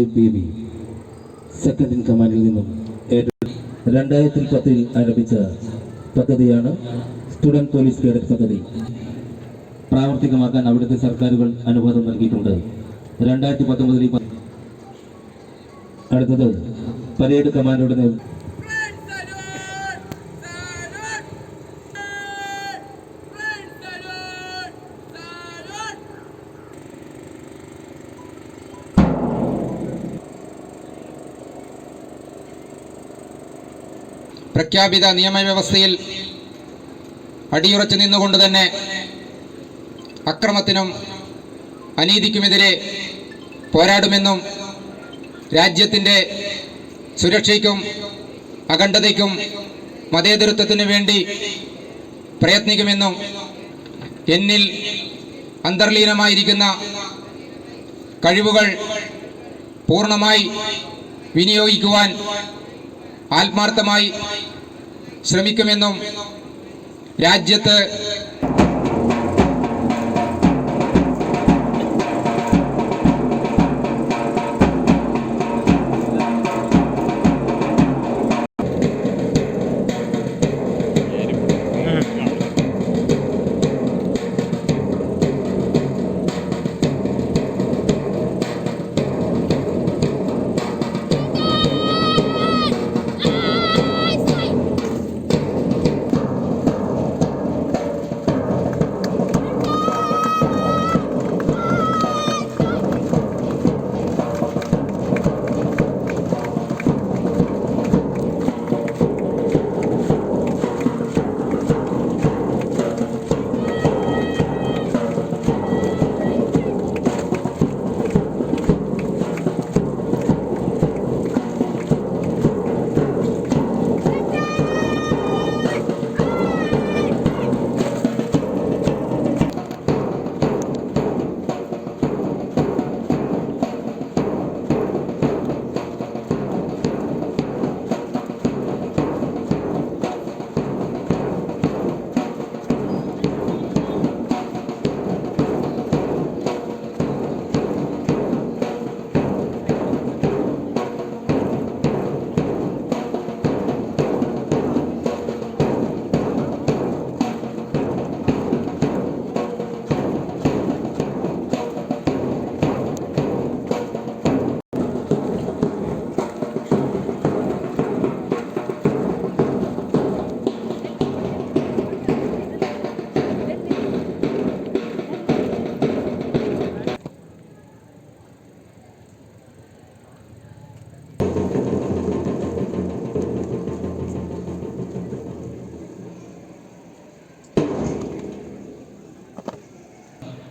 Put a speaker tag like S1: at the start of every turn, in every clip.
S1: Baby second in കമാൻഡിൽ നിന്നും 2010 ആരംഭിച്ച പദ്ധതിയാണ് സ്റ്റുഡൻറ് പോലീസ് കേഡറ്റ് പദ്ധതി. പ്രാവർത്തികമാക്കാൻ അവിടുത്തെ സർക്കാരുകൾ അനുവാദം നൽകിയിട്ടുണ്ട്. 2019 അടുത്തത് പരേഡ് കമാൻഡോയുടെ
S2: പ്രഖ്യാപിത നിയമവ്യവസ്ഥയിൽ അടിയുറച്ചു നിന്നുകൊണ്ട് തന്നെ അക്രമത്തിനും അനീതിക്കുമെതിരെ പോരാടുമെന്നും രാജ്യത്തിൻ്റെ സുരക്ഷയ്ക്കും അഖണ്ഡതയ്ക്കും മതേതരത്വത്തിനു വേണ്ടി പ്രയത്നിക്കുമെന്നും എന്നിൽ അന്തർലീനമായിരിക്കുന്ന കഴിവുകൾ പൂർണ്ണമായി വിനിയോഗിക്കുവാൻ ആത്മാർത്ഥമായി ശ്രമിക്കുമെന്നും രാജ്യത്ത്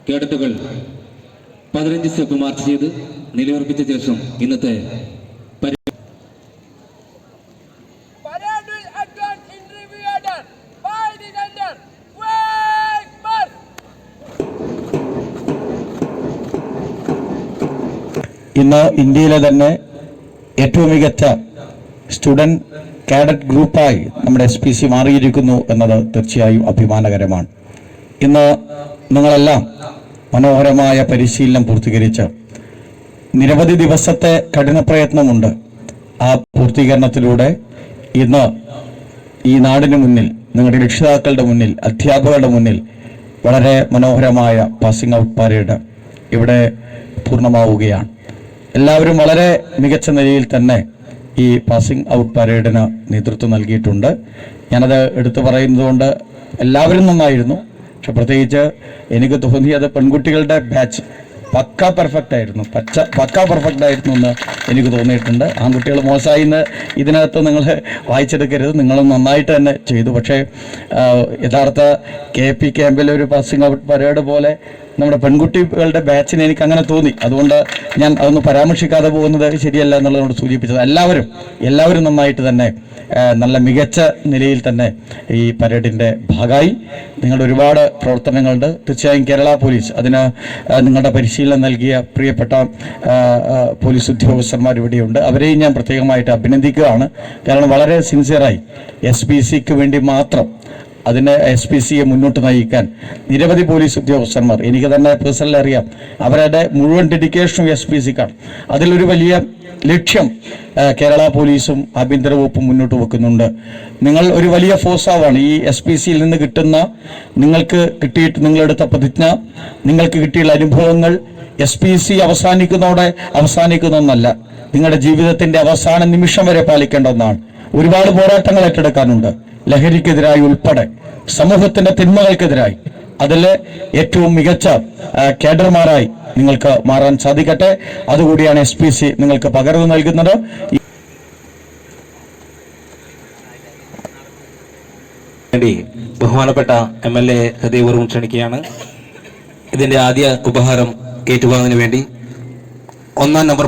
S1: കേഡറ്റുകൾ 15 സ്റ്റെപ്പ് മാർച്ച് ചെയ്ത് നിലയുറപ്പിച്ച ശേഷം ഇന്നത്തെ
S3: ഇന്ന് ഇന്ത്യയിലെ തന്നെ ഏറ്റവും മികച്ച സ്റ്റുഡൻറ് കാഡറ്റ് ഗ്രൂപ്പായി നമ്മുടെ SPC മാറിയിരിക്കുന്നു എന്നത് തീർച്ചയായും അഭിമാനകരമാണ്. ഇന്ന് നിങ്ങളെല്ലാം മനോഹരമായ പരിശീലനം പൂർത്തീകരിച്ച് നിരവധി ദിവസത്തെ കഠിന പ്രയത്നമുണ്ട്. ആ പൂർത്തീകരണത്തിലൂടെ ഇന്ന് ഈ നാടിന് മുന്നിൽ, നിങ്ങളുടെ രക്ഷിതാക്കളുടെ മുന്നിൽ, അധ്യാപകരുടെ മുന്നിൽ വളരെ മനോഹരമായ പാസിംഗ് ഔട്ട് പരേഡ് ഇവിടെ പൂർണ്ണമാവുകയാണ്. എല്ലാവരും വളരെ മികച്ച നിലയിൽ തന്നെ ഈ പാസിംഗ് ഔട്ട് പരേഡിന് നേതൃത്വം നൽകിയിട്ടുണ്ട്. ഞാനത് എടുത്തു പറയുന്നതുകൊണ്ട് എല്ലാവരും നന്നായിരുന്നു. പക്ഷെ പ്രത്യേകിച്ച് എനിക്ക് തോന്നിയത് പെൺകുട്ടികളുടെ ബാച്ച് പക്ക പെർഫെക്റ്റ് ആയിരുന്നു എന്ന് എനിക്ക് തോന്നിയിട്ടുണ്ട്. ആൺകുട്ടികൾ മോശമായി എന്ന് ഇതിനകത്ത് നിങ്ങൾ വായിച്ചെടുക്കരുത്, നിങ്ങൾ നന്നായിട്ട് തന്നെ ചെയ്തു. പക്ഷേ യഥാർത്ഥ KP ക്യാമ്പിലെ ഒരു പാസിംഗ് ഔട്ട് പരേഡ് പോലെ നമ്മുടെ പെൺകുട്ടികളുടെ ബാച്ചിന് എനിക്ക് അങ്ങനെ തോന്നി. അതുകൊണ്ട് ഞാൻ അതൊന്ന് പരാമർശിക്കാതെ പോകുന്നത് ശരിയല്ല എന്നുള്ളതോട് സൂചിപ്പിച്ചത്. എല്ലാവരും നന്നായിട്ട് തന്നെ നല്ല മികച്ച നിലയിൽ തന്നെ ഈ പരേഡിൻ്റെ ഭാഗമായി. നിങ്ങളുടെ ഒരുപാട് പ്രവർത്തനങ്ങളുണ്ട്. തീർച്ചയായും കേരള പോലീസ് അതിന് നിങ്ങളുടെ പരിശീലനം പരിശീലനം നൽകിയ പ്രിയപ്പെട്ട പോലീസ് ഉദ്യോഗസ്ഥന്മാർ ഇവിടെയുണ്ട്. അവരെയും ഞാൻ പ്രത്യേകമായിട്ട് അഭിനന്ദിക്കുകയാണ്. കാരണം വളരെ സിൻസിയറായി SPCക്ക് വേണ്ടി മാത്രം അതിനെ SPCയെ മുന്നോട്ട് നയിക്കാൻ നിരവധി പോലീസ് ഉദ്യോഗസ്ഥന്മാർ, എനിക്ക് തന്നെ പേഴ്സണലി അറിയാം, അവരുടെ മുഴുവൻ ഡെഡിക്കേഷനും SPCക്കാണ്. അതിലൊരു വലിയ ലക്ഷ്യം കേരള പോലീസും ആഭ്യന്തര വകുപ്പും മുന്നോട്ട് വെക്കുന്നുണ്ട്. നിങ്ങൾ ഒരു വലിയ ഫോഴ്സാവാണ്. ഈ SPCയിൽ നിന്ന് കിട്ടുന്ന, നിങ്ങൾക്ക് കിട്ടിയിട്ട് നിങ്ങളെടുത്ത പ്രതിജ്ഞ, നിങ്ങൾക്ക് കിട്ടിയുള്ള അനുഭവങ്ങൾ SPC അവസാനിക്കുന്ന ഒന്നല്ല, നിങ്ങളുടെ ജീവിതത്തിന്റെ അവസാന നിമിഷം വരെ പാലിക്കേണ്ട ഒന്നാണ്. ഒരുപാട് പോരാട്ടങ്ങൾ ഏറ്റെടുക്കാനുണ്ട്, ലഹരിക്കെതിരായി ഉൾപ്പെടെ സമൂഹത്തിന്റെ തിന്മകൾക്കെതിരായി. അതിൽ ഏറ്റവും മികച്ച കേഡർമാരായി നിങ്ങൾക്ക് മാറാൻ സാധിക്കട്ടെ. അതുകൂടിയാണ് SPC നിങ്ങൾക്ക് പകർന്നു നൽകുന്നത്.
S4: ബഹുമാനപ്പെട്ട MLA ഹൃദയപൂർവ്വം ക്ഷണിക്കുകയാണ്. ഇതിന്റെ ആദ്യ ഉപഹാരം ഏറ്റുവാങ്ങുന്നതിന് വേണ്ടി 1-ാം നമ്പർ